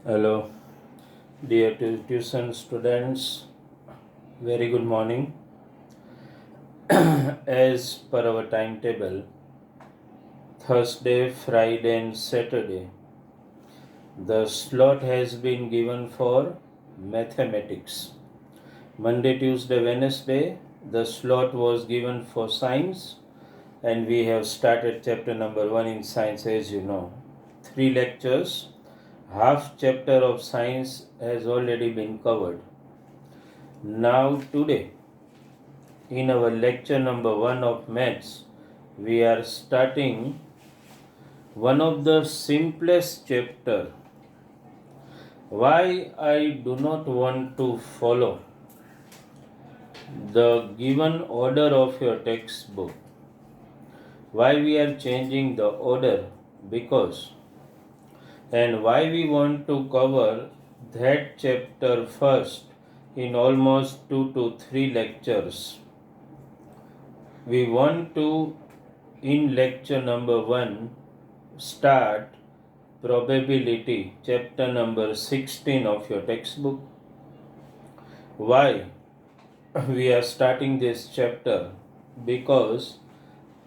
Hello, dear tuition students. Very good morning. As per our timetable, Thursday, Friday, and Saturday, the slot has been given for mathematics. Monday, Tuesday, Wednesday, the slot was given for science, and we have started chapter number 1 in science, as you know. 3 lectures, half chapter of science has already been covered. Now, today, in our lecture number 1 of maths, we are starting one of the simplest chapter. Why I do not want to follow the given order of your textbook. Why we are changing the order? Because and why we want to cover that chapter first in almost 2 to 3 lectures. We want to in lecture number 1 start probability, chapter number 16 of your textbook. Why we are starting this chapter? Because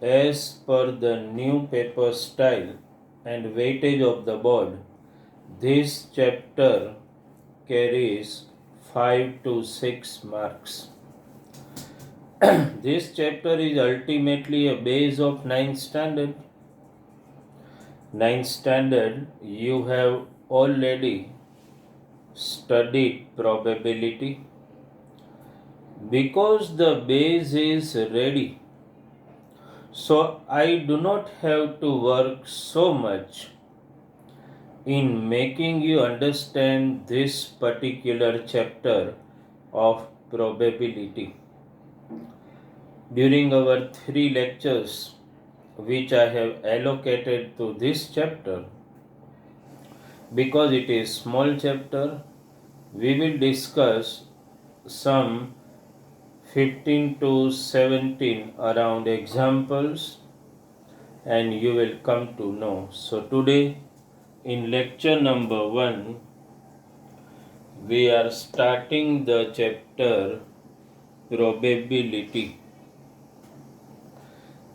as per the new paper style and weightage of the board, this chapter carries 5 to 6 marks. This chapter is ultimately a base of 9th standard. 9th standard, you have already studied probability. Because the base is ready, so I do not have to work so much in making you understand this particular chapter of probability. During our 3 lectures, which I have allocated to this chapter, because it is small chapter, we will discuss some 15 to 17 around examples and you will come to know. So today in lecture number 1 we are starting the chapter probability.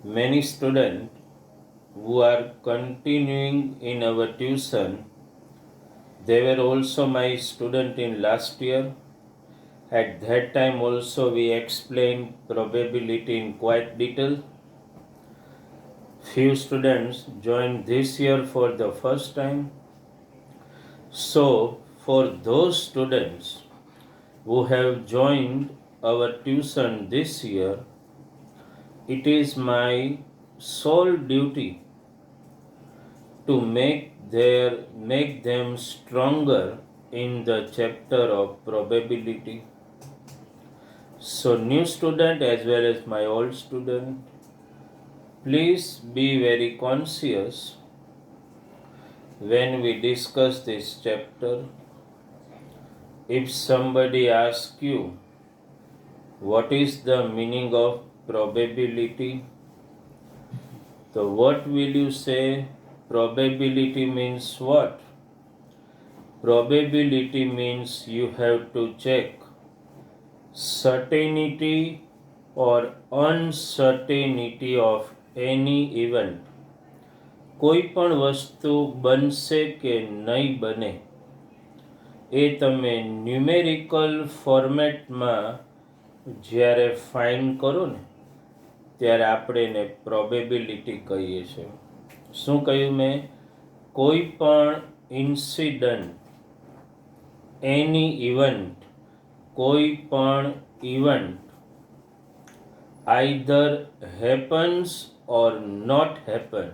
Many students who are continuing in our tuition, they were also my student in last year. At that time also we explained probability in quite detail. Few students joined this year for the first time. So for those students who have joined our tuition this year, it is my sole duty to make them stronger in the chapter of probability. So new student as well as my old student, please be very conscious when we discuss this chapter. If somebody asks you what is the meaning of probability, so what will you say? Probability means what? Probability means you have to check certainty or uncertainty of any event. કોઈ પણ વસ્તુ બનશે કે નહીં બને એ તમે numerical ફોર્મેટમાં જ્યારે ફાઇન્ડ કરો ને ત્યારે આપણે એને પ્રોબેબિલિટી કહીએ છીએ. શું કહ્યું મેં? કોઈ પણ ઇન્સિડન્ટ, એની ઇવેન્ટ, કોઈ પણ event either happens or not happen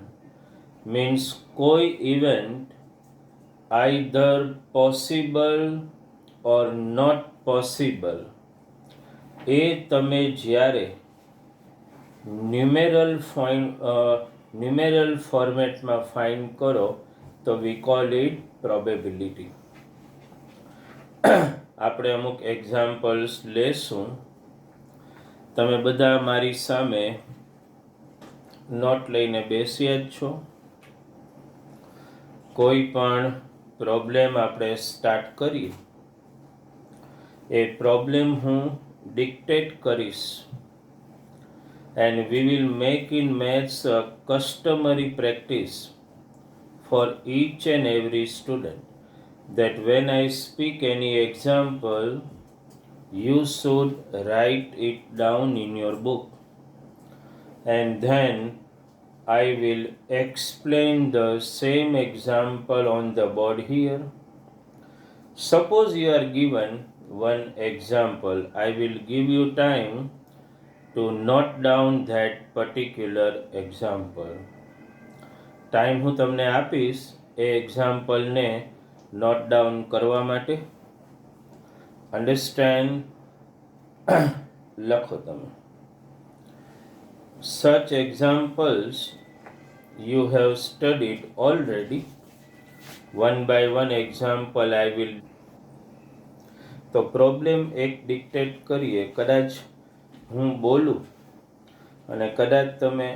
means કોઈ event either possible or not possible. એ તમે જ્યારે ન્યુમેરલ ફોર્મેટમાં ફાઇન્ડ કરો તો we call it probability. આપણે અમુક એક્ઝામ્પલ્સ લેશું. તમે બધા મારી સામે નોટ લઈને બેસ્યા જ છો. કોઈ પણ પ્રોબ્લેમ આપણે સ્ટાર્ટ કરીએ. એ પ્રોબ્લેમ હું ડિક્ટેટ કરીશ, and we will make in maths a customary practice for each and every student, that when I speak any example, you should write it down in your book, and then I will explain the same example on the board here. Suppose you are given one example, I will give you time to note down that particular example. Time હું તમને આપીશ એ એક્ઝામ્પલને note down કરવા માટે. Understand? લખો તમે. Such examples you have studied already. One by one example I will. તો problem એક dictate કરીએ. કદાચ હું બોલું અને કદાચ તમે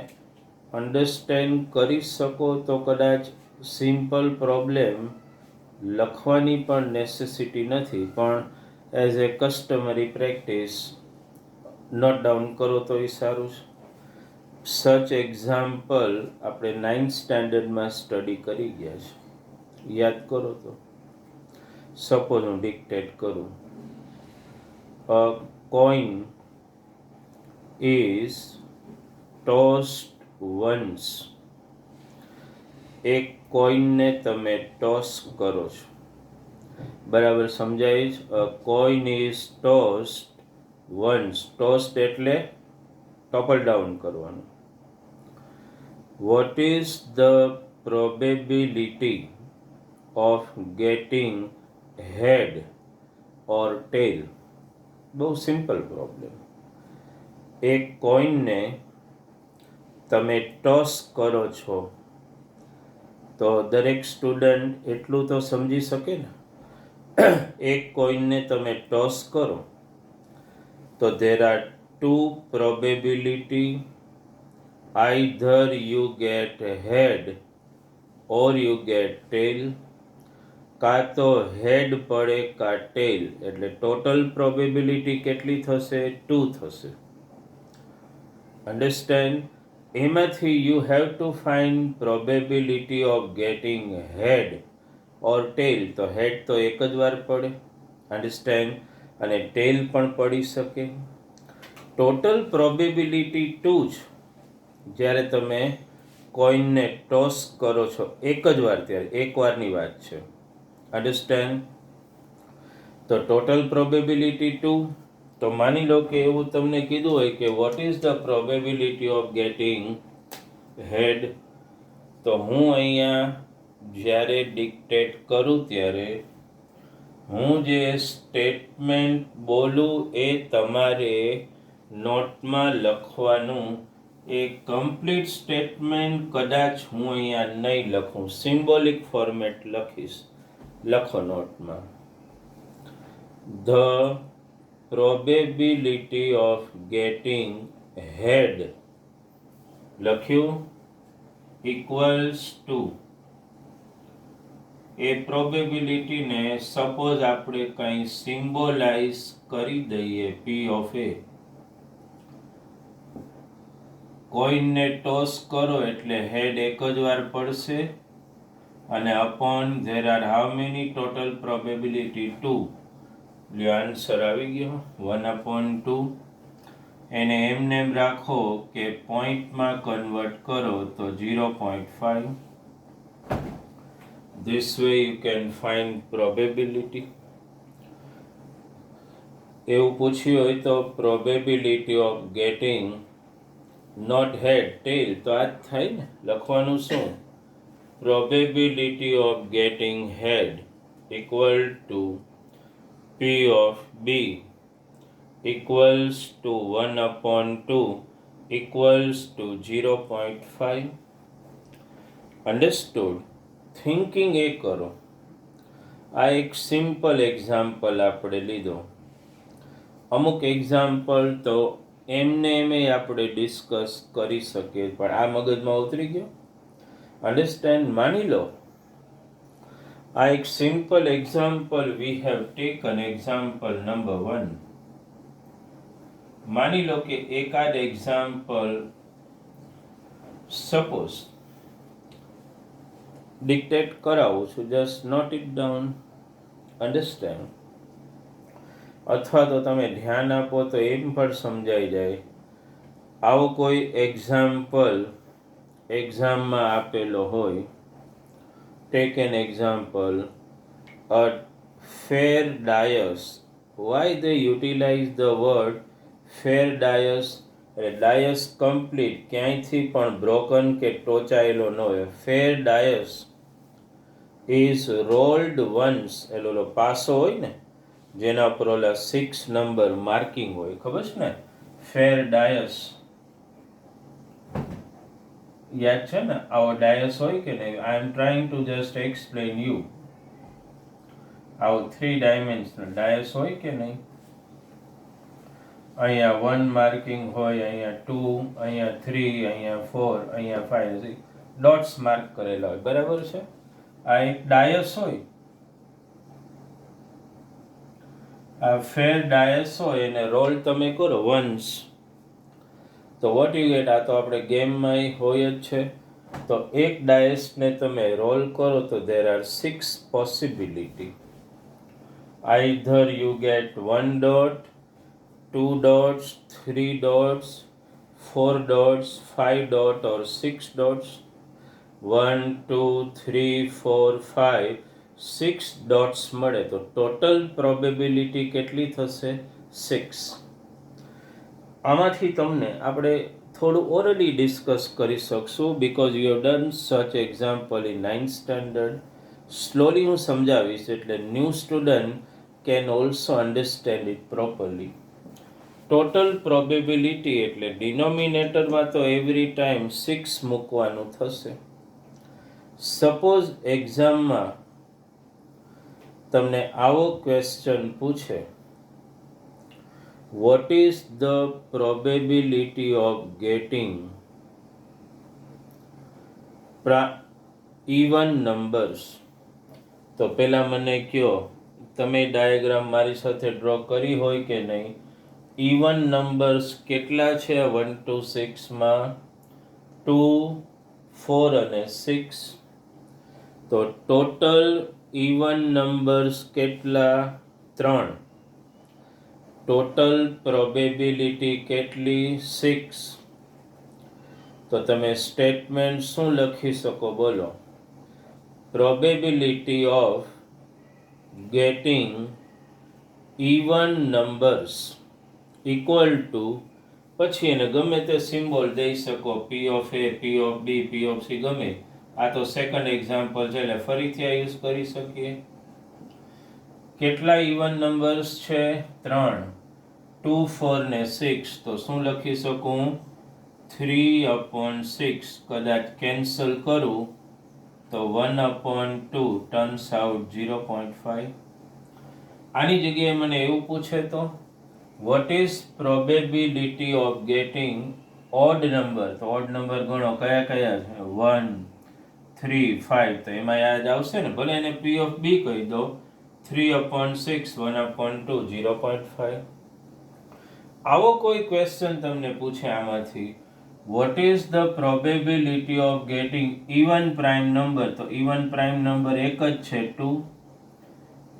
અન્ડરસ્ટેન્ડ કરી શકો તો કદાચ સિમ્પલ પ્રોબ્લેમ લખવાની પણ નેસેસિટી નથી, પણ as a customary practice note down કરો તો એ સારું છે. સચ એક્ઝામ્પલ આપણે 9th સ્ટાન્ડર્ડમાં સ્ટડી કરી ગયા છે, યાદ કરો તો. સપોઝ હું ડિક્ટેટ કરું, a coin is tossed once. એક કોઈનને તમે ટોસ કરો છો, બરાબર સમજાય છે? A coin is tossed once. Tossed એટલે ટોપલ ડાઉન કરવાનું. What is the probability of getting head or tail? બહુ સિમ્પલ પ્રોબ્લેમ. એક કોઈનને તમે ટોસ કરો છો તો દરેક સ્ટુડન્ટ એટલું તો સમજી શકે ને. એક કોઈનને તમે ટોસ કરો તો there are two probability, either you get head or you get tail. કાં તો હેડ પડે કાં ટેલ, એટલે ટોટલ પ્રોબેબિલિટી કેટલી થશે? 2 થશે. અન્ડરસ્ટેન્ડ? એમાંથી you have to find probability of getting head or tail. તો હેડ તો એક જ વાર પડે, અન્ડરસ્ટેન્ડ, અને ટેલ પણ પડી શકે. ટોટલ પ્રોબેબિલિટી 2 જ જ્યારે તમે કોઈનને ટોસ કરો છો એક જ વાર, ત્યારે એક વારની વાત છે. અન્ડરસ્ટેન્ડ? તો ટોટલ પ્રોબેબિલિટી 2. તો માની લો કે એવું તમને કીધું હોય કે what is the probability of getting head. તો હું અહીંયા જ્યારે ડિક્ટેટ કરું ત્યારે હું જે સ્ટેટમેન્ટ બોલું એ તમારે નોટમાં લખવાનું. એ કમ્પ્લીટ સ્ટેટમેન્ટ કદાચ હું અહીંયા નહીં લખું, સિમ્બોલિક ફોર્મેટ લખીશ. લખો નોટમાં. ધ પ્રોબેબિલિટી ઓફ ગેટિંગ હેડ લખ્યું ઇક્વલ્સ ટુ. એ પ્રોબેબિલિટીને સપોઝ આપણે કંઈ સિમ્બોલાઇઝ કરી દઈએ, પી ઓફ એ. કોઈનને ટોસ કરો એટલે હેડ એક જ વાર પડશે, અને upon there are how many total probability? 2. એટલે આન્સર આવી ગયો 1/2. એને એમને એમ રાખો કે પોઈન્ટમાં કન્વર્ટ કરો તો 0.5. This way you can find probability. એવું પૂછ્યું હોય તો probability of getting not head tail, તો આ જ થાય ને. લખવાનું શું? Probability of getting head equal to P of B equals to 1/2 equals to 0.5. Understood? Thinking એ કરો. આ એક સિમ્પલ એક્ઝામ્પલ આપણે લીધો. અમુક એક્ઝામ્પલ તો એમને એમે આપણે ડિસ્કસ કરી શકીએ, પણ આ મગજમાં ઉતરી ગયો. અન્ડરસ્ટેન્ડ? માની લો આ એક simple example we have taken example number 1. માની લો કે એકાદ એક્ઝામ્પલ સપોઝ ડિક્ટેટ કરાવું છું, just note it down, understand. અથવા તો તમે ધ્યાન આપો તો એમ પણ સમજાઈ જાય. આવો કોઈ એક્ઝામ્પલ એક્ઝામમાં આપેલો હોય. Tech an example, a fair dais. Why they utilize the word fair dais? Dice complete, ક્યાંયથી પણ બ્રોકન કે ટોચાયેલો ન હોય. Fair dice is rolled once, એલો પાસો હોય ને જેના ઉપર ઓલા 6 નંબર માર્કિંગ હોય, ખબર છે ને? ફેર ડાયસ યાદ છે ને? આવો ડાયસ હોય કે નહીં? I am trying to just explain you. આવો 3 ડાયમેન્શનલ ડાયસ હોય કે નહીં? અહીંયા 1 માર્કિંગ હોય, અહીંયા 2, અહીંયા 3, અહીંયા 4, અહીંયા 5, ડોટ્સ માર્ક કરેલા હોય, બરાબર છે? આ એક ડાયસ હોય. આ ફેર ડાયસ હોય એને રોલ તમે કરો વન્સ, તો વોટ યુ ગેટ? આ તો આપણે ગેમમાં હોય જ છે. તો એક ડાયસને તમે રોલ કરો તો there are 6 possibility. Either you get 1 dot, 2 dots, 3 dots, 4 dots, 5 dot or 6 dots. 1, 2, 3, 4, 5, 6 dots મળે તો ટોટલ પ્રોબેબિલિટી કેટલી થશે? 6. આમાંથી તમને આપણે થોડું ઓરલી ડિસ્કસ કરી શકશું, because you have done such example in 9th standard. Slowly હું સમજાવીશ એટલે new student can also understand it properly. Total probability એટલે ડિનોમિનેટરમાં તો એવરી ટાઈમ 6 મૂકવાનું થશે. સપોઝ એક્ઝામમાં તમને આવો ક્વેશ્ચન પૂછે, what is the probability of getting even numbers? તો પહેલા મને કહો, તમે ડાયાગ્રામ મારી સાથે ડ્રો કરી હોય કે નહીં? ઇવન નંબર્સ કેટલા છે 1 to 6 માં? 2, 4 અને 6. તો ટોટલ ઇવન નંબર્સ કેટલા? 3. ટોટલ પ્રોબેબિલિટી કેટલી? 6. તો તમે સ્ટેટમેન્ટ શું લખી શકો બોલો? Probability of getting even numbers equal to, પછી એને ગમે તે સિમ્બોલ દઈ શકો, P of A, P of B, P of C, ગમે. આ તો સેકન્ડ એક્ઝામ્પલ છે એટલે ફરીથી આ યુઝ કરી શકીએ. કેટલા ઇવન નંબર્સ છે? 3. 2, 4 ને 6. તો શું લખી શકું? 3/6. કદાચ કેન્સલ કરું તો 1/2 ટર્ન્સ આઉટ 0.5. આની જગ્યાએ મને એવું પૂછે તો what is probability of getting odd number? તો odd number ગણો, કયા કયા છે? 1, 3, 5. તો એમાં યાદ આવશે ને? ભલે એને p of b કહી દો. 3/6, 1/2, 0.5. આવો કોઈ ક્વેશ્ચન તમને પૂછે આમાંથી, what is the probability of getting even prime number? તો even prime number એક જ છે, 2.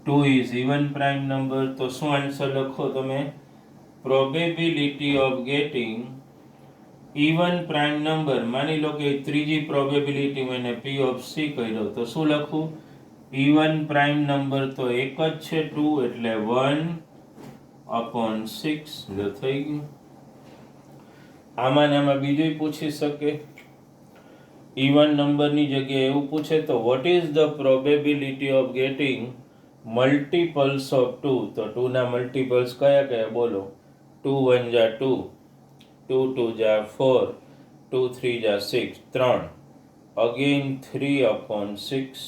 2 is even prime number. તો શું આન્સર લખો તમે? probability of getting even prime number. માની લો કે ત્રીજી પ્રોબેબિલિટી હું એને p of c કહી દઉં તો શું લખું? even prime number તો એક જ છે 2 એટલે 1/6 થઈ ગયું. આમાં ને આમાં બીજું પૂછી શકે. ઇવન નંબરની જગ્યાએ એવું પૂછે તો what is the probability of getting multiples of 2? તો 2 ના મલ્ટિપલ્સ કયા કયા બોલો? 2 1 જા 2, 2 2 જા 4, 2 3 જા 6, 3. અગેન 3/6.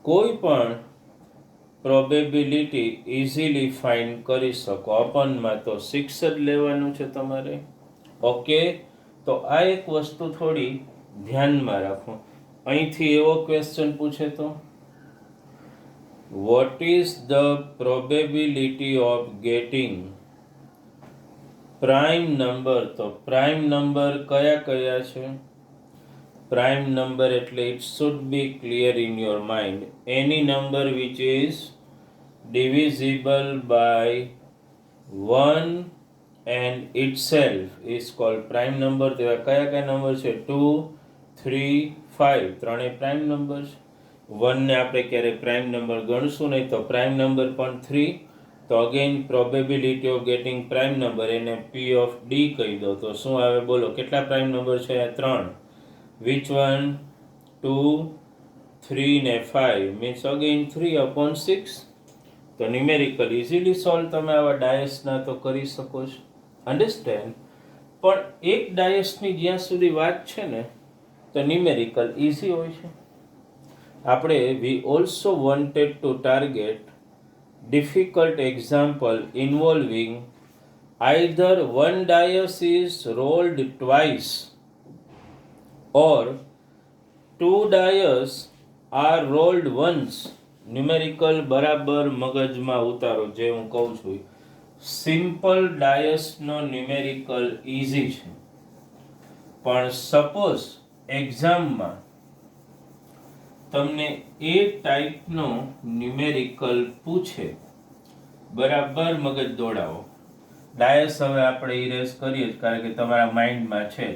કોઈ પણ પ્રોબેબિલિટી ઇઝીલી ફાઇન્ડ કરી શકો. અપનમાં તો 6 જ લેવાનું છે તમારે. ઓકે, તો આ એક વસ્તુ થોડી ધ્યાનમાં રાખો. અહીંથી એવો ક્વેશ્ચન પૂછે તો What is the probability of getting prime number? તો prime number કયા કયા છે? Prime number એટલે it should be clear in your mind. Any number which is divisible by 1 and itself is called prime number. તેવા કયા કયા number છે? 2, 3, 5 ત્રણેય prime number છે. 1 ને આપણે ક્યારે prime number ગણશું નહીં, તો prime number પણ 3. તો again probability of gating prime number એને P of D કહી દો. તો શું આવે બોલો? કેટલા પ્રાઇમ નંબર છે? 3. Which one? 2, 3 ને 5 means again 3/6. તો ન્યુમેરિકલ ઇઝીલી સોલ્વ તમે આવા ડાયસના તો કરી શકો છો. અન્ડરસ્ટેન્ડ? પણ એક ડાયસની જ્યાં સુધી વાત છે ને તો ન્યુમેરિકલ ઇઝી હોય છે. આપણે we also wanted to target difficult example involving either one dice is rolled twice or two dice are rolled once. Numerical બરાબર મગજમાં ઉતારો. જે હું કહું છું સિમ્પલ ડાયસનો ન્યુમેરિકલ ઇઝી છે, પણ સપોઝ એક્ઝામમાં તમને એ ટાઈપનો ન્યુમેરિકલ પૂછે, બરાબર મગજ દોડાવો. ડાયસ હવે આપણે ઇરેઝ કરીએ જ, કારણ કે તમારા માઇન્ડમાં છે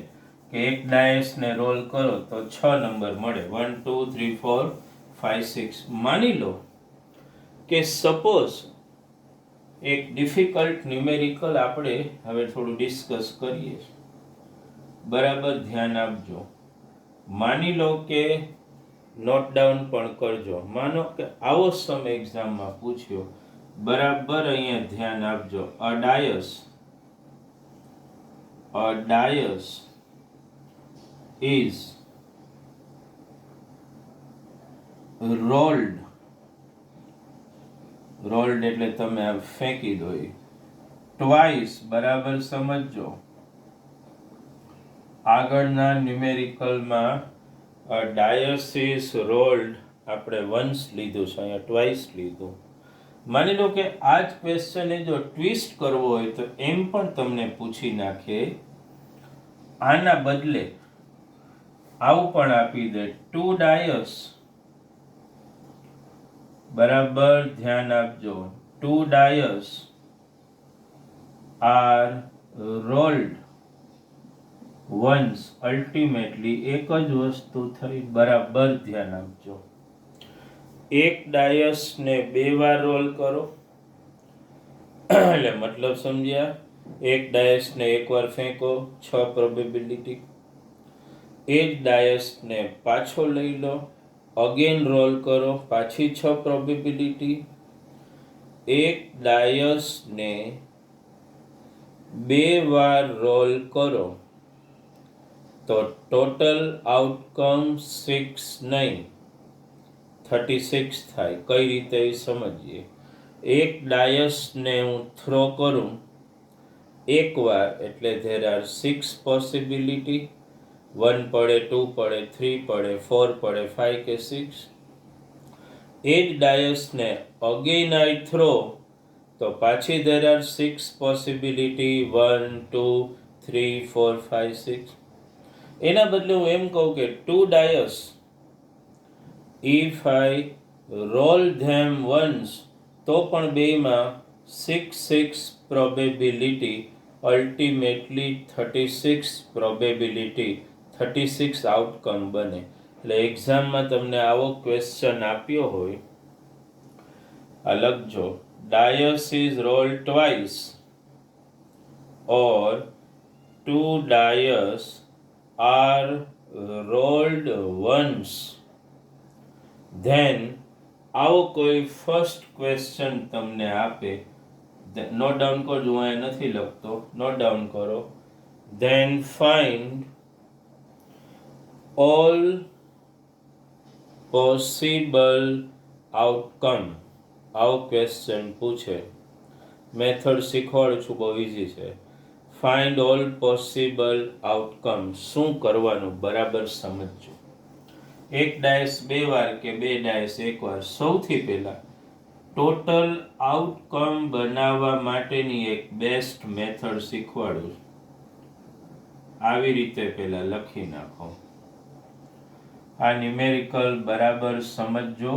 કે એક ડાયસને રોલ કરો તો 6 નંબર મળે. 1, 2, 3, 4, 5, 6. માની લો કે સપોઝ એક ડિફિકલ્ટ ન્યુમેરિકલ આપણે હવે થોડું ડિસ્કસ કરીએ. બરાબર ધ્યાન આપજો. માની લો કે નોટ ડાઉન પણ કરજો. માનો કે આવો સમ એક્ઝામમાં પૂછ્યો. બરાબર અહીંયા ધ્યાન આપજો. અ ડાયસ ઇઝ રોલ્ડ એટલે તમે આ ફેંકી દો. ટ્વાઇસ બરાબર સમજજો. આગળના ન્યુમેરિકલમાં ડાયસ ઇઝ રોલ્ડ આપણે વન્સ લીધું છે, અહીંયા ટ્વાઇસ લીધું. માની લો કે આ જ ક્વેશ્ચનને જો ટ્વિસ્ટ કરવો હોય તો એમ પણ તમને પૂછી નાખે. આના બદલે આવું પણ આપી દે. 2 ડાયસ બરાબર ધ્યાન આપજો. 2 dice are rolled once. Ultimately એક જ વસ્તુ થઈ. બરાબર ધ્યાન આપજો. એક ડાયસને 2 વાર રોલ કરો એટલે મતલબ સમજ્યા? એક ડાયસને 1 વાર ફેંકો, 6 પ્રોબેબિલિટી. એ જ ડાયસને પાછો લઈ લો, અગેન રોલ કરો, પાછી 6 પ્રોબેબિલિટી. એક ડાયસને 2 વાર રોલ કરો તો ટોટલ આઉટકમ 6 નહીં 36 થાય. કઈ રીતે એ સમજીએ. એક ડાયસને હું થ્રો કરું એકવાર એટલે ધેર આર 6 પોસિબિલિટી. 1 પડે, 2 પડે, 3 પડે, 4 પડે, 5 કે 6. એ જ ડાયસને અગેન આઈ થ્રો તો પાછી ધેર આર 6 પોસિબિલિટી. 1, 2, 3, 4, 5, 6. એના બદલે હું એમ કહું કે 2 dice if I roll them once તો પણ બેમાં 6 પ્રોબેબિલિટી. અલ્ટિમેટલી 36 પ્રોબેબિલિટી, 36 આઉટકમ બને. એટલે એક્ઝામમાં તમને આવો ક્વેશ્ચન આપ્યો હોય, આ લખજો. Dice is rolled twice or 2 dice are rolled once. Then આવો કોઈ ફર્સ્ટ ક્વેશ્ચન તમને આપે, નોટ ડાઉન કરજો, હું અહીંયા નથી લખતો, નોટ ડાઉન કરો. Then find all possible outcome. આવો ક્વેશ્ચન પૂછે. મેથડ શીખવાડું છું, બહુ ઇઝી છે. Find all possible outcome. શું કરવાનું બરાબર સમજજો. એક ડાયસ 2 વાર કે 2 ડાયસ 1 વાર. સૌથી પહેલા ટોટલ આઉટકમ બનાવવા માટેની એક બેસ્ટ મેથડ શીખવાડું. આવી રીતે પહેલા લખી નાખો. આ ન્યુમેરિકલ બરાબર સમજજો,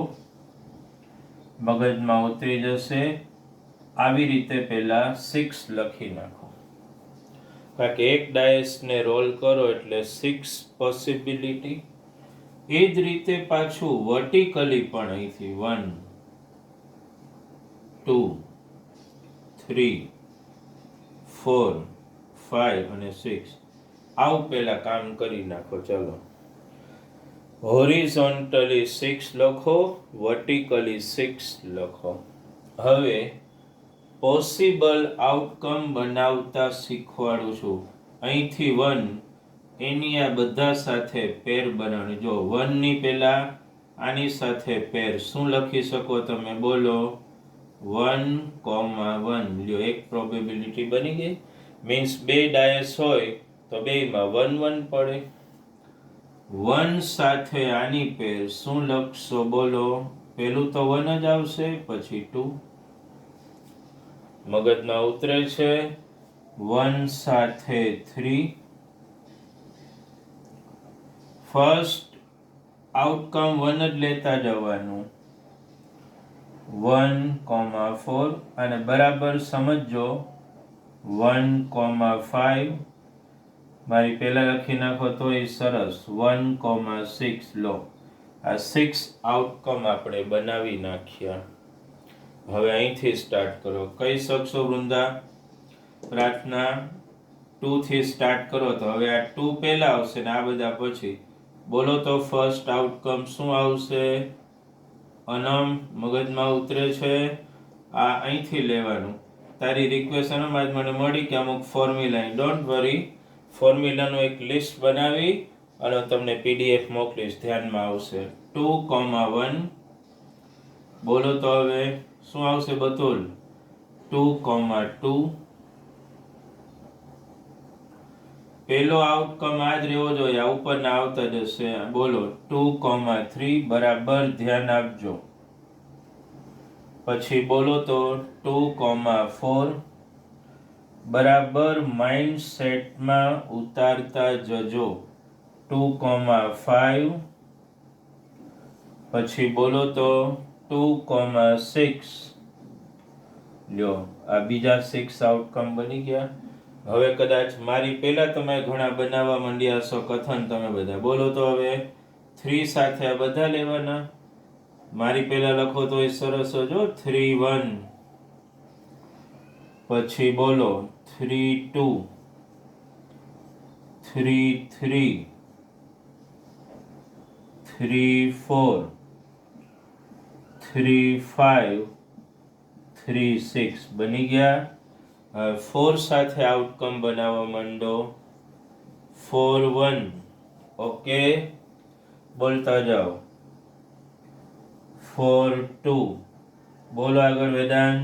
મગજમાં ઉતરી જશે. આવી રીતે પહેલા 6 લખી નાખો, કારણ કે એક ડાયસને રોલ કરો એટલે 6 પોસિબિલિટી. એ જ રીતે પાછું વર્ટિકલી પણ અહીંથી 1 2 3 4 5 અને 6 આવું પહેલા કામ કરી નાખો. ચલો, હોરિઝોન્ટલી 6 લખો, વર્ટિકલી 6 લખો. હવે પોસિબલ આઉટકમ બનાવતા શીખવાડું છું. અહીંથી 1 એની આ બધા સાથે પેર બનાવવાની. જો 1 ની પહેલા આની સાથે પેર શું લખી શકો તમે? બોલો. 1,1 લ્યો, એક પ્રોબેબિલિટી બની ગઈ. મીન્સ બે ડાયસ હોય તો બેયમાં 1 1 પડે. 1 સાથે આની પેર શું લખશો? બોલો. પહેલું તો 1 જ આવશે, પછી 2. મગજમાં ઉતરે છે. 1 સાથે 3. ફર્સ્ટ આઉટકમ 1 જ લેતા જવાનું. 1,4 અને બરાબર સમજો. 1,5 મારી પહેલા લખી નાખો તો એ સરસ. 1,6 લો. આ 6 આઉટકમ આપણે બનાવી નાખ્યા. હવે અહીંથી સ્ટાર્ટ કરો. કહી શકશો વૃંદા? પ્રાર્થના 2 થી સ્ટાર્ટ કરો તો હવે આ 2 પહેલા આવશે ને આ બધા પછી. બોલો તો ફર્સ્ટ આઉટકમ શું આવશે? અનમ મગજમાં ઉતરે છે. આ અહીંથી લેવાનું. તારી રિક્વેસ્ટમાં મને મળી કે અમુક ફોર્મ્યુલા. ડોન્ટ વરી, ફોર્મ્યુલાનું એક લિસ્ટ બનાવી અને તમને PDF મોકલીશ, ધ્યાનમાં આવશે. 2,1 બોલો તો હવે શું આવશે બતુલ? 2,2 પહેલો આઉટકમ આ જ રહેવો જોઈએ, આ ઉપરના આવતા જશે. બોલો 2,3 બરાબર ધ્યાન આપજો. પછી બોલો તો 2,4 બરાબર માઇન્ડ સેટમાં ઉતારતા જજો. 2,5 પછી બોલો તો 2,6 લ્યો. આ બીજા 6 આઉટકમ બની ગયા. હવે કદાચ મારી પહેલા તમે ઘણા બનાવવા માંડ્યા હશો. કથન તમે બધા બોલો તો હવે 3 સાથે આ બધા લેવાના. મારી પહેલા લખો તો એ સરસ જ હો. 3,1 પછી બોલો 3,2 3,3 3,4 3,5 3,6 બની ગયા. 4 સાથે આઉટકમ બનાવવા માંડો. 4,1 ઓકે, બોલતા જાઓ. 4,2 બોલો આગળ વેદાંત.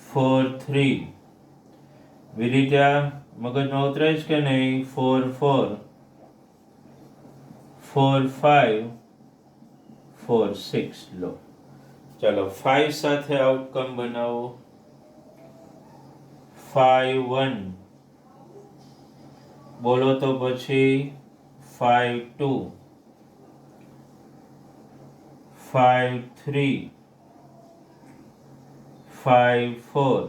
4,3 વિરિતા મગજમાં ઉતરે છે કે નહીં? 4,4 4,5 4,6 લો. ચાલો 5 સાથે આઉટકમ બનાવો. 5,1 બોલો તો પછી 5,2 5,3 5,4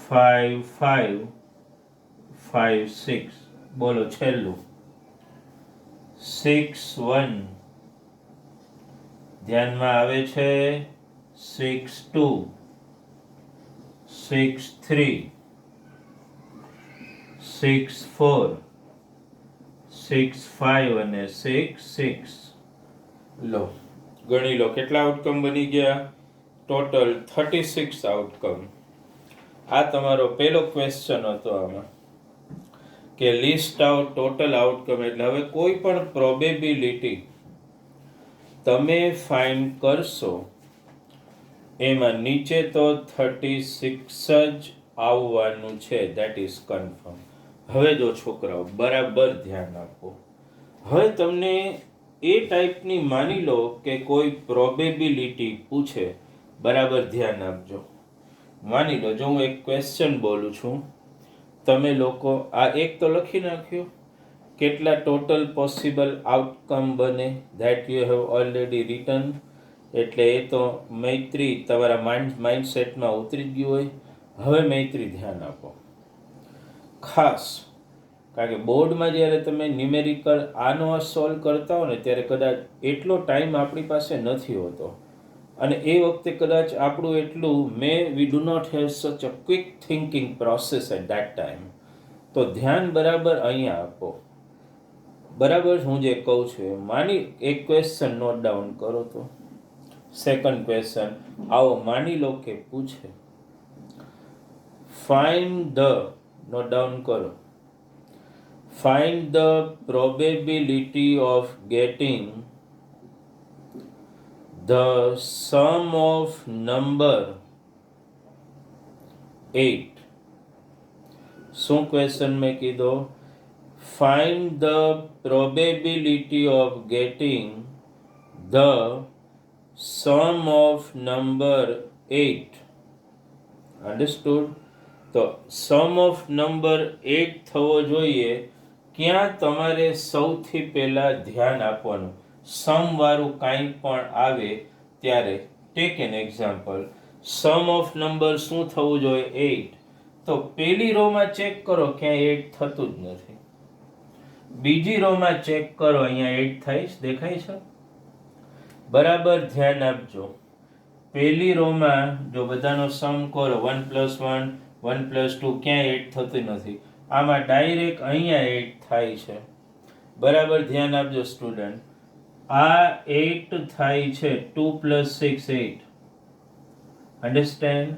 5,5 5,6 બોલો છેલ્લું 6,1 ધ્યાનમાં આવે છે. 6,2 6,3 6,4 6,5 અને 6,6 લો. ગણી લો કેટલા આઉટકમ બની ગયા. Total 36 outcome. આ તમારો પહેલો ક્વેશ્ચન હતો આમાં કે લિસ્ટ આઉટ ટોટલ આઉટકમ. એટલે હવે કોઈ પણ પ્રોબેબિલિટી તમે ફાઇન્ડ કરશો એમાં નીચે તો 36 જ આવવાનું છે. That is confirm. હવે જો છોકરાઓ બરાબર ધ્યાન આપો. હવે તમને એ ટાઈપની માની લો કે કોઈ પ્રોબેબિલિટી પૂછે, બરાબર ધ્યાન આપજો. માની લો જો હું એક ક્વેશ્ચન બોલું છું, તમે લોકો આ એક તો લખી નાખ્યું, કેટલા ટોટલ પોસિબલ આઉટકમ બને, that you have already return. એટલે એ તો મૈત્રી તમારા માઇન્ડસેટમાં ઉતરી ગયું હોય. હવે મૈત્રી ધ્યાન આપો ખાસ, કારણ કે બોર્ડમાં જ્યારે તમે ન્યુમેરિકલ આનો સોલ્વ કરતા હો ને ત્યારે કદાચ એટલો ટાઈમ આપણી પાસે નથી હોતો, અને એ વખતે કદાચ આપણું એટલું we do not have such a quick thinking process at that time. તો ધ્યાન બરાબર અહીંયા આપો. બરાબર હું જે કહું છું માની એક ક્વેશ્ચન નોટ ડાઉન કરો. તો સેકન્ડ ક્વેશ્ચન આવો માની લો કે પૂછે, ફાઇન્ડ ધ, નોટ ડાઉન કરો, find the probability of getting the sum of number 8. શું ક્વેશ્ચન મેં કીધો? find the probability of getting the sum of number 8. Understood? તો sum of number 8 થવો જોઈએ. ક્યાં તમારે સૌથી પહેલા ધ્યાન આપવાનું, સમ વાળું કાંઈ પણ આવે ત્યારે. Take an example, sum of number શું થવું જોઈએ? 8. તો પહેલી રોમાં ચેક કરો, ક્યાંય 8 થતું જ નથી. બીજી રોમાં ચેક કરો, અહીંયા 8 થાય, દેખાય છે? બરાબર ધ્યાન આપજો. પહેલી રોમાં જો બધાનો સમ કરો, 1 + 1 1 + 2, ક્યાંય 8 થતું નથી. આમાં ડાયરેક્ટ અહીંયા 8 થાય છે. બરાબર ધ્યાન આપજો સ્ટુડન્ટ. આ 8 થાય છે, 2 + 6 8. અન્ડરસ્ટેન્ડ?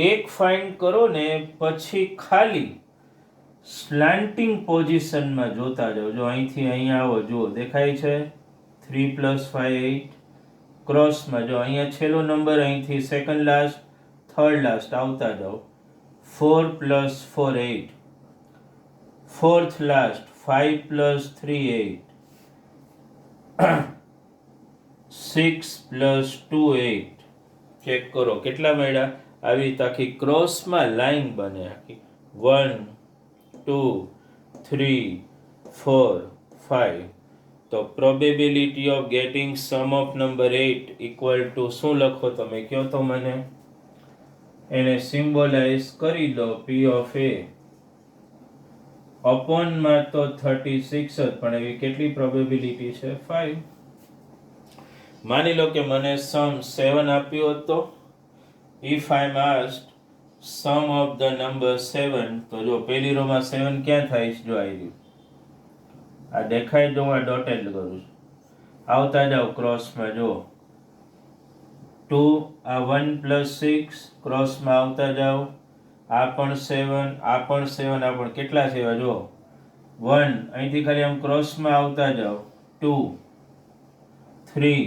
એક ફાઇન્ડ કરો ને પછી ખાલી સ્લાન્ટિંગ પોઝિશનમાં જોતા જાઓ. જો અહીંથી અહીંયા આવો, જુઓ દેખાય છે? 3 + 5 8. ક્રોસમાં જો અહીંયા છેલ્લો નંબર, અહીંથી સેકન્ડ લાસ્ટ, થર્ડ લાસ્ટ આવતા જાઓ. 4 + 4 8. Fourth last 5 + 3 8. 6 + 2 8. ચેક કરો કેટલા મળ્યા. આવી રીતે આખી ક્રોસમાં લાઈન બને આખી. 1 2 3 4 5. તો probability of getting sum of number 8 equal to શું લખો તમે કહો તો મને? એને સિમ્બોલાઇઝ કરી દો, P of A અપોનમાં તો 36 જ, પણ એવી કેટલી પ્રોબેબિલિટી છે? 5. માની લો કે મને સમ 7 આપ્યો હતો. If I am asked sum of the number 7, તો જો પહેલી રોમાં 7 ક્યાં થાય છે? જો આવી રહ્યું, આ દેખાય? જો આ ડોટેડ કરું છું. આવતા જાઓ ક્રોસમાં, જો 2, આ 1 + 6 ક્રોસમાં આવતા જાઓ. આ પણ 7, આ પણ 7, આ પણ કેટલા છે? જો 1, અહીંથી ખાલી આમ ક્રોસમાં આવતા જાઓ. 2 3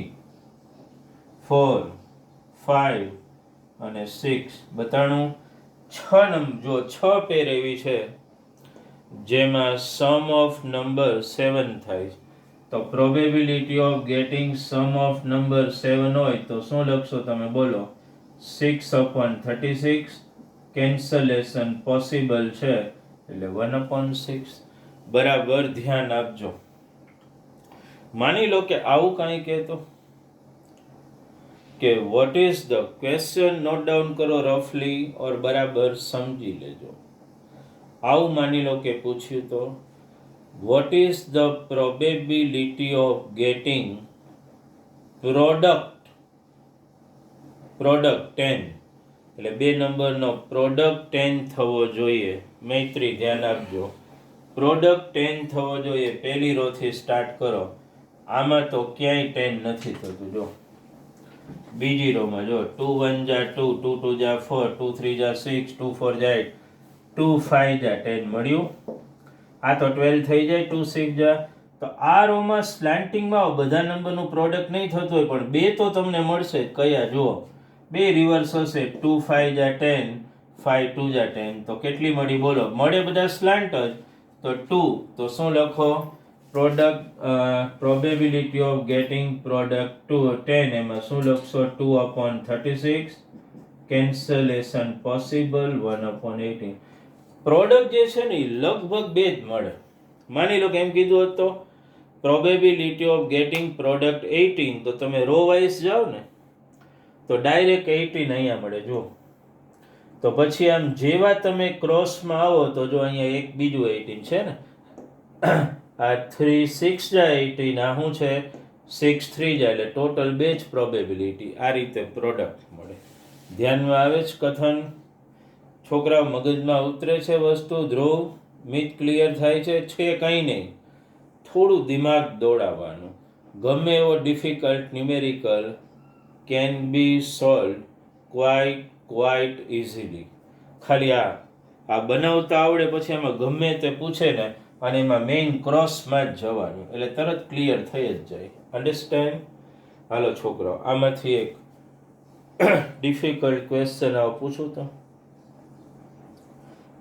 4 5 અને 6. બતાણું 6 નંબર, જો 6 પેર એવી છે જેમાં સમ ઓફ નંબર 7 થાય. તો probability of getting sum of number 7 હોય તો શું લખશો તમે? બોલો. 6/36. કેન્સલેશન પોસિબલ છે એટલે 1/6. બરાબર ધ્યાન આપજો. માની લો કે આવું કાંઈ કહેતો કે what is the question, not down કરો રફલી ઓર બરાબર સમજી લેજો. આવું માની લો કે પૂછ્યું તો vote is the probability of gating product 10, એટલે 2 નંબરનો પ્રોડક્ટ 10 થવો જોઈએ. મૈત્રી ધ્યાન આપજો, પ્રોડક્ટ 10 થવો જોઈએ. પહેલી રોથી સ્ટાર્ટ કરો. આમાં તો ક્યાંય 10 નથી થતું. જો બીજી રોમાં જો 2 1 જા 2, 2 2 જા 4, 2 3 જા 6, 2 4 જા 8, 2 5 જા 10 મળ્યું. આ તો 12 થઈ જાય. 2 6 જા. તો આ રોમાં સ્લાન્ટિંગમાં બધા નંબરનું પ્રોડક્ટ નહીં થતું હોય, પણ બે તો તમને મળશે. કયા? જુઓ, બે રિવર્સ હશે. 2 5 જા 10, 5 2 જા 10. તો કેટલી મળી? બોલો. મળે બધા સ્લાન્ટ જ. તો 2, તો શું લખો? પ્રોબેબિલિટી ઓફ ગેટિંગ પ્રોડક્ટ 10 એમાં શું લખશો? 2/36. Cancellation possible 1/18. પ્રોડક્ટ જે છે ને એ લગભગ બે જ મળે. માની લો કે એમ કીધું હોત તો પ્રોબેબિલિટી ઓફ ગેટિંગ પ્રોડક્ટ 18, તો તમે રો વાઇઝ જાઓ ને તો ડાયરેક્ટ 18 અહીંયા મળે. જો તો પછી આમ જેવા તમે ક્રોસમાં આવો તો જો અહીંયા એક બીજું 18 છે ને, આ 3 6 જાય 18, આ શું છે 6 3 જાય, એટલે ટોટલ બે જ પ્રોબેબિલિટી. આ રીતે પ્રોડક્ટ મળે. ધ્યાનમાં આવે છે કથન? છોકરાઓ મગજમાં ઉતરે છે વસ્તુ? ધ્રુવ મિથ ક્લિયર થાય છે કંઈ નહીં, થોડું દિમાગ દોડાવવાનું. ગમે એવો difficult numerical can be solve quite easily. ખાલી આ બનાવતા આવડે પછી એમાં ગમે તે પૂછે ને અને એમાં મેઇન ક્રોસમાં જ જવાનું, એટલે તરત ક્લિયર થઈ જ જાય. અન્ડરસ્ટેન્ડ? હાલો છોકરાઓ, આમાંથી એક ડિફિકલ્ટ ક્વેશ્ચન આવો પૂછું તો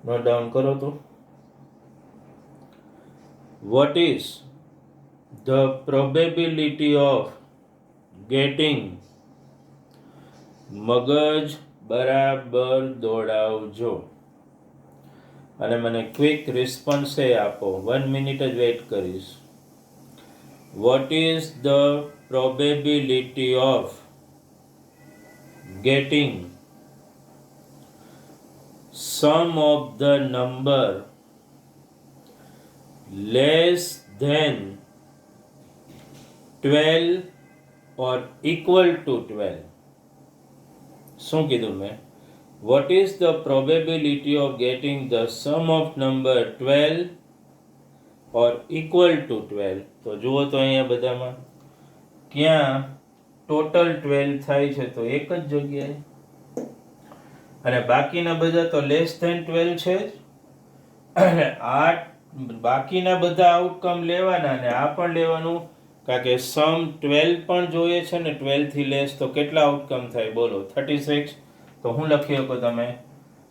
નોટ ડાઉન કરો તો. What is the probability of getting? મગજ બરાબર દોડાવજો અને મને ક્વિક રિસ્પોન્સ આપો. 1 મિનિટ જ વેઇટ કરીશ. What is the probability of getting sum of the number less than 12 or equal to 12? શું કીધું મેં? What is the probability of getting the sum of number 12 or equal to 12? તો જુઓ તો અહીંયા બધામાં ક્યાં ટોટલ 12 થાય છે તો એક જ જગ્યાએ, અને બાકીના બધા તો લેસ ધેન 12 છે જ. અને આ બાકીના બધા આઉટકમ લેવાના ને આ પણ લેવાનું, કારણ કે સમ 12 પણ જોઈએ છે ને 12 થી લેસ, તો કેટલા આઉટકમ થાય બોલો? 36. તો હું લખી શકો તમે,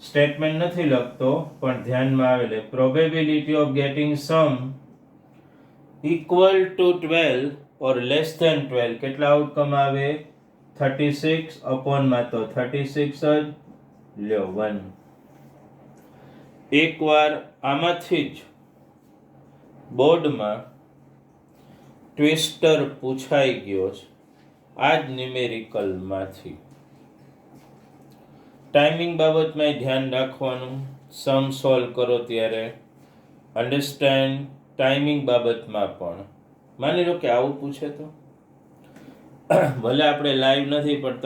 સ્ટેટમેન્ટ નથી લખતો પણ ધ્યાનમાં આવેલે, probability of getting sum equal to 12 or less than 12, કેટલા આઉટકમ આવે? 36 અપોનમાં તો 36 જ લ્યો 1. એકવાર આમાંથી જ બોર્ડમાં ટ્વિસ્ટર પૂછાઈ ગયો છે, આ જ ન્યુમેરિકલમાંથી. ટાઈમિંગ બાબતમાં ધ્યાન રાખવાનું સમ સોલ્વ કરો ત્યારે. અન્ડરસ્ટેન્ડ? ટાઈમિંગ બાબતમાં પણ માની લો કે આવું પૂછે તો ભલે આપણે લાઈવ નથી પણ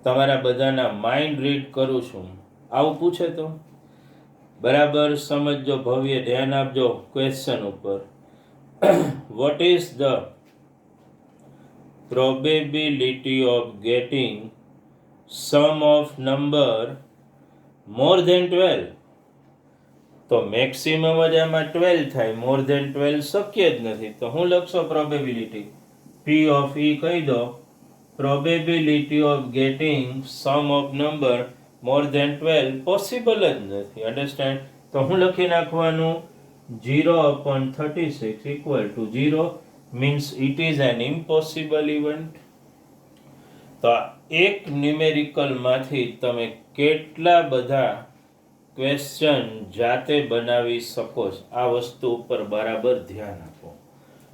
તમારા બધાના માઇન્ડ રીડ કરું છું. આવું પૂછે તો બરાબર સમજજો, ભવ્ય ધ્યાન આપજો ક્વેશ્ચન ઉપર. What is the probability of getting sum of number more than 12? તો મેક્સિમમ જ આમાં 12 થાય, મોર ધેન 12 શક્ય જ નથી. તો હું લખશો પ્રોબેબિલિટી P of E કહી દો, probability of getting sum of number more than 12 possible જ નથી. અન્ડરસ્ટેન્ડ? તો હું લખી નાખવાનું 0/36 equal to 0 means it is an impossible event. તો એક ન્યુમેરિકલ માંથી તમે કેટલા બધા ક્વેશ્ચન જાતે બનાવી શકો છો, આ વસ્તુ ઉપર બરાબર ધ્યાન આપો.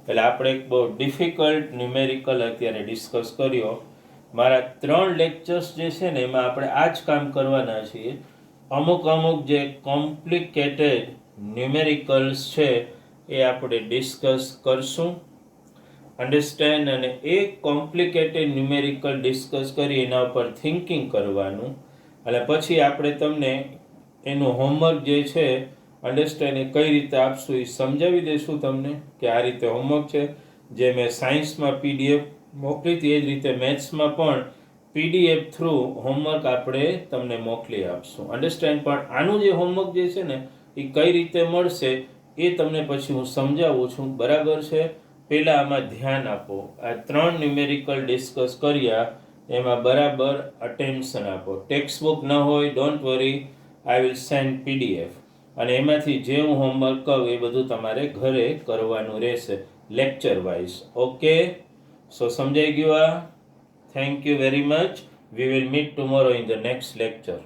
એટલે આપણે એક બહુ ડિફિકલ્ટ ન્યુમેરિકલ અત્યારે ડિસ્કસ કર્યો. મારા 3 લેક્ચર્સ જે છે ને એમાં આપણે આ જ કામ કરવાના છીએ. અમુક જે કોમ્પ્લિકેટેડ ન્યુમેરિકલ્સ છે એ આપણે ડિસ્કસ કરશું. અન્ડરસ્ટેન્ડ? અને એક કોમ્પ્લિકેટેડ ન્યુમેરિકલ ડિસ્કસ કરી એના ઉપર થિંકિંગ કરવાનું, અને પછી આપણે તમને એનું હોમવર્ક જે છે અન્ડરસ્ટેન્ડ એ કઈ રીતે આપશું એ સમજાવી દઈશું તમને કે આ રીતે હોમવર્ક છે. જે મેં સાયન્સમાં PDF મોકલી હતી એ જ રીતે મેથ્સમાં પણ PDF થ્રુ હોમવર્ક આપણે તમને મોકલી આપશું. અન્ડરસ્ટેન્ડ? પણ આનું જે હોમવર્ક જે છે ને એ કઈ રીતે મળશે એ તમને પછી હું સમજાવું છું. બરાબર છે? પહેલાં આમાં ધ્યાન આપો. આ 3 ન્યુમેરિકલ ડિસ્કસ કર્યા એમાં બરાબર અટેન્શન આપો. ટેક્સ્ટ બુક ન હોય don't worry, I will send PDF. અને એમાંથી જે હું હોમવર્ક કહું એ બધું તમારે ઘરે કરવાનું રહેશે લેક્ચર વાઇઝ. ઓકે, સો સમજાઈ ગયું આ? Thank you very much. We will meet tomorrow in the next lecture.